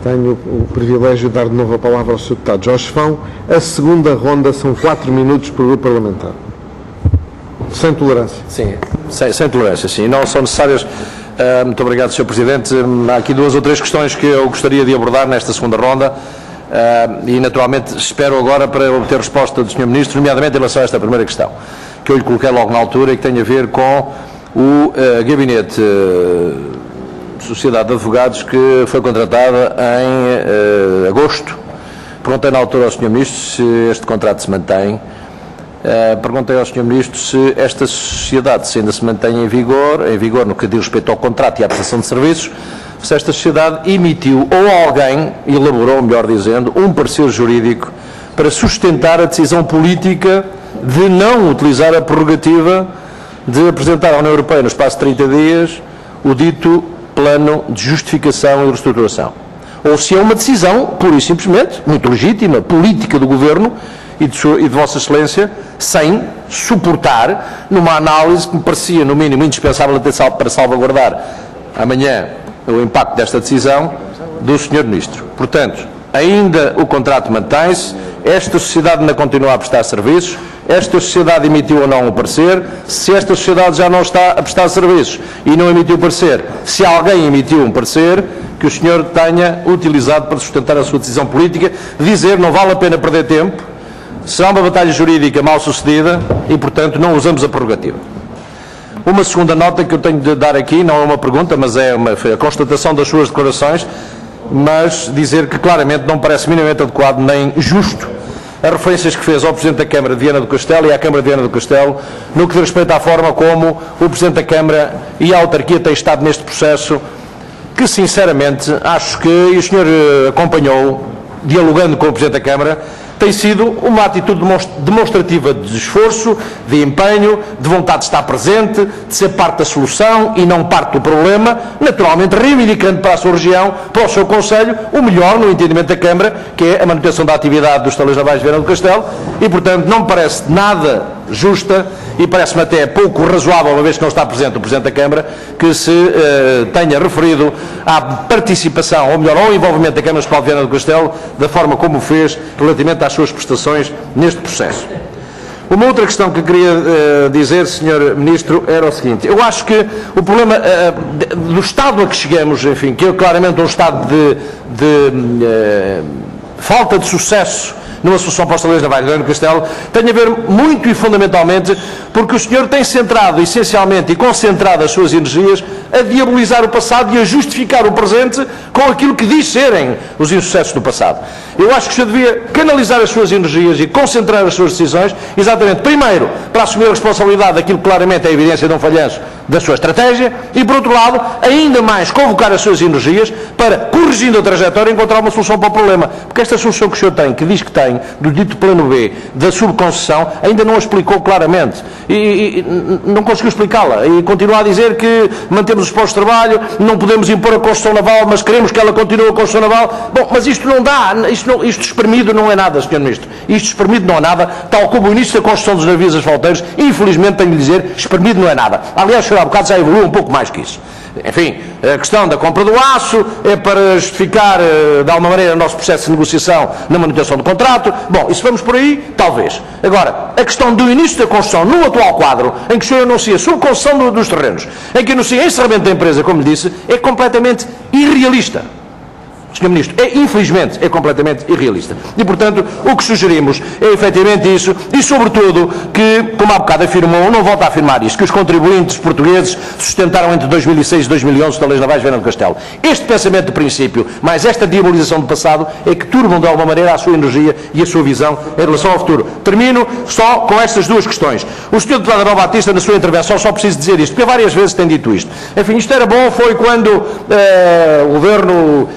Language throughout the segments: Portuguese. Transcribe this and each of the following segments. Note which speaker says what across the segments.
Speaker 1: Tenho o privilégio de dar de novo a palavra ao Sr. Deputado Jorge Fão. A segunda ronda são 4 minutos por grupo parlamentar. Sem tolerância.
Speaker 2: Sim, sem tolerância, sim. Não são necessárias. Muito obrigado, Sr. Presidente. Há aqui 2 ou 3 questões que eu gostaria de abordar nesta segunda ronda e, naturalmente, espero agora para obter resposta do Sr. Ministro, nomeadamente em relação a esta primeira questão, que eu lhe coloquei logo na altura e que tem a ver com o gabinete Sociedade de Advogados que foi contratada em agosto. Perguntei na altura ao Sr. Ministro se este contrato se mantém. Perguntei ao Sr. Ministro se esta sociedade se ainda se mantém em vigor no que diz respeito ao contrato e à prestação de serviços, se esta sociedade emitiu ou alguém elaborou, melhor dizendo, um parecer jurídico para sustentar a decisão política de não utilizar a prerrogativa de apresentar à União Europeia no espaço de 30 dias o dito plano de justificação e reestruturação. Ou se é uma decisão, pura e simplesmente, muito legítima, política do Governo e de Vossa Excelência, sem suportar numa análise que me parecia, no mínimo, indispensável para salvaguardar amanhã o impacto desta decisão do Sr. Ministro. Portanto, ainda o contrato mantém-se, esta sociedade ainda continua a prestar serviços, esta sociedade emitiu ou não o parecer, se esta sociedade já não está a prestar serviços e não emitiu o parecer, se alguém emitiu um parecer, que o senhor tenha utilizado para sustentar a sua decisão política, dizer não vale a pena perder tempo, será uma batalha jurídica mal sucedida e, portanto, não usamos a prerrogativa. Uma segunda nota que eu tenho de dar aqui, não é uma pergunta, mas é a constatação das suas declarações, mas dizer que claramente não parece minimamente adequado nem justo as referências que fez ao Presidente da Câmara de Viana do Castelo e à Câmara de Viana do Castelo no que diz respeito à forma como o Presidente da Câmara e a autarquia têm estado neste processo, que sinceramente acho que, e o senhor acompanhou, dialogando com o Presidente da Câmara, tem sido uma atitude demonstrativa de esforço, de empenho, de vontade de estar presente, de ser parte da solução e não parte do problema, naturalmente reivindicando para a sua região, para o seu Conselho, o melhor no entendimento da Câmara, que é a manutenção da atividade dos Estaleiros Navais de Viana do Castelo, e portanto não me parece nada justa e parece-me até pouco razoável, uma vez que não está presente o Presidente da Câmara, que se tenha referido à participação, ou melhor, ao envolvimento da Câmara Municipal de Viana do Castelo, da forma como o fez relativamente às suas prestações neste processo. Uma outra questão que queria dizer, Sr. Ministro, era o seguinte: eu acho que o problema do estado a que chegamos, enfim, que é claramente um estado de falta de sucesso numa solução para os Estaleiros Navais de Viana do Castelo, tem a ver muito e fundamentalmente porque o senhor tem centrado essencialmente e concentrado as suas energias a diabolizar o passado e a justificar o presente com aquilo que diz serem os insucessos do passado. Eu acho que o senhor devia canalizar as suas energias e concentrar as suas decisões, exatamente, primeiro, para assumir a responsabilidade daquilo que claramente é a evidência de um falhanço da sua estratégia e, por outro lado, ainda mais convocar as suas energias para, corrigindo a trajetória, encontrar uma solução para o problema. Porque esta solução que o senhor tem, que diz que tem, do dito plano B, da subconcessão, ainda não a explicou claramente. E não conseguiu explicá-la. E continua a dizer que mantemos os postos de trabalho, não podemos impor a construção naval, mas queremos que ela continue a construção naval. Bom, mas isto não dá. Isto espremido não é nada, Sr. Ministro. Isto espremido não é nada, tal como o início da construção dos navios asfalteiros, infelizmente tenho de dizer, espremido não é nada. Aliás, o senhor há bocado já evoluiu um pouco mais que isso. Enfim, a questão da compra do aço é para justificar, de alguma maneira, o nosso processo de negociação na manutenção do contrato. Bom, e se vamos por aí, talvez. Agora, a questão do início da construção, no atual quadro, em que o senhor anuncia a subconcessão dos terrenos, em que anuncia encerramento da empresa, como lhe disse, é completamente irrealista. Sr. Ministro, infelizmente, é completamente irrealista. E, portanto, o que sugerimos é efetivamente isso e, sobretudo, que, como há bocado afirmou, não volta a afirmar isto, que os contribuintes portugueses sustentaram entre 2006 e 2011 os Estaleiros Navais de Viana do Castelo. Este pensamento de princípio, mais esta diabolização do passado, é que turbam de alguma maneira a sua energia e a sua visão em relação ao futuro. Termino só com estas duas questões. O Sr. Deputado Abel Batista, na sua intervenção, só preciso dizer isto, porque várias vezes tem dito isto. Enfim, isto era bom, foi quando o governo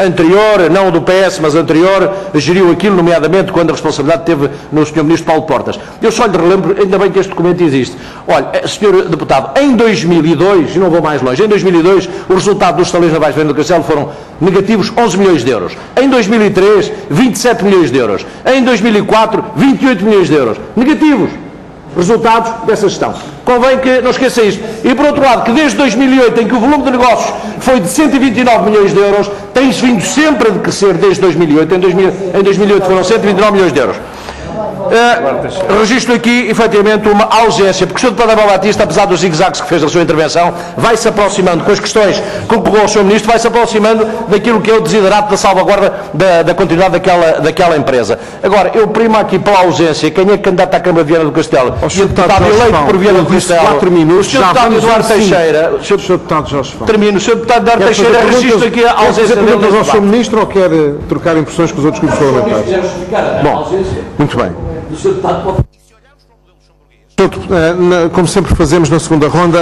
Speaker 2: anterior, não do PS, mas anterior, geriu aquilo, nomeadamente quando a responsabilidade teve no Sr. Ministro Paulo Portas. Eu só lhe relembro, ainda bem que este documento existe. Olha, Sr. Deputado, em 2002, e não vou mais longe, em 2002, o resultado dos Estaleiros Navais de Viana do Castelo foram negativos 11 milhões de euros. Em 2003, 27 milhões de euros. Em 2004, 28 milhões de euros. Negativos. Resultados dessa gestão. convém que não esqueça isto. E por outro lado, que desde 2008, em que o volume de negócios foi de 129 milhões de euros, tem-se vindo sempre a decrescer desde 2008. Em 2008 foram 129 milhões de euros. Registro aqui, efetivamente, uma ausência, porque o Sr. Deputado Abel Batista, apesar dos zigue-zagues que fez na sua intervenção, vai-se aproximando, com as questões que colocou ao Sr. Ministro, vai-se aproximando daquilo que é o desiderato da salvaguarda da continuidade daquela empresa. Agora, eu primo aqui pela ausência, quem é candidato à Câmara de Viana do Castelo,
Speaker 1: Ó,
Speaker 2: e o
Speaker 1: Sr.
Speaker 2: deputado
Speaker 1: Jorge
Speaker 2: eleito
Speaker 1: Fão,
Speaker 2: por Viana
Speaker 1: eu
Speaker 2: do
Speaker 1: disse
Speaker 2: Castelo,
Speaker 1: 4 minutos,
Speaker 2: o Sr.
Speaker 1: já
Speaker 2: Deputado
Speaker 1: vamos
Speaker 2: Eduardo
Speaker 1: ao fim.
Speaker 2: Teixeira,
Speaker 1: Sr. Deputado Jorge Fão.
Speaker 2: termino, o Sr. Deputado Eduardo
Speaker 1: Quer fazer
Speaker 2: Teixeira,
Speaker 1: perguntas-
Speaker 2: registro aqui a
Speaker 1: quer
Speaker 2: ausência
Speaker 1: fazer
Speaker 2: dele
Speaker 1: perguntas ao
Speaker 2: neste
Speaker 1: Sr.
Speaker 2: debate.
Speaker 1: Ministro ou quer trocar impressões com os outros grupos parlamentares? Bom, muito bem. Como sempre fazemos na segunda ronda,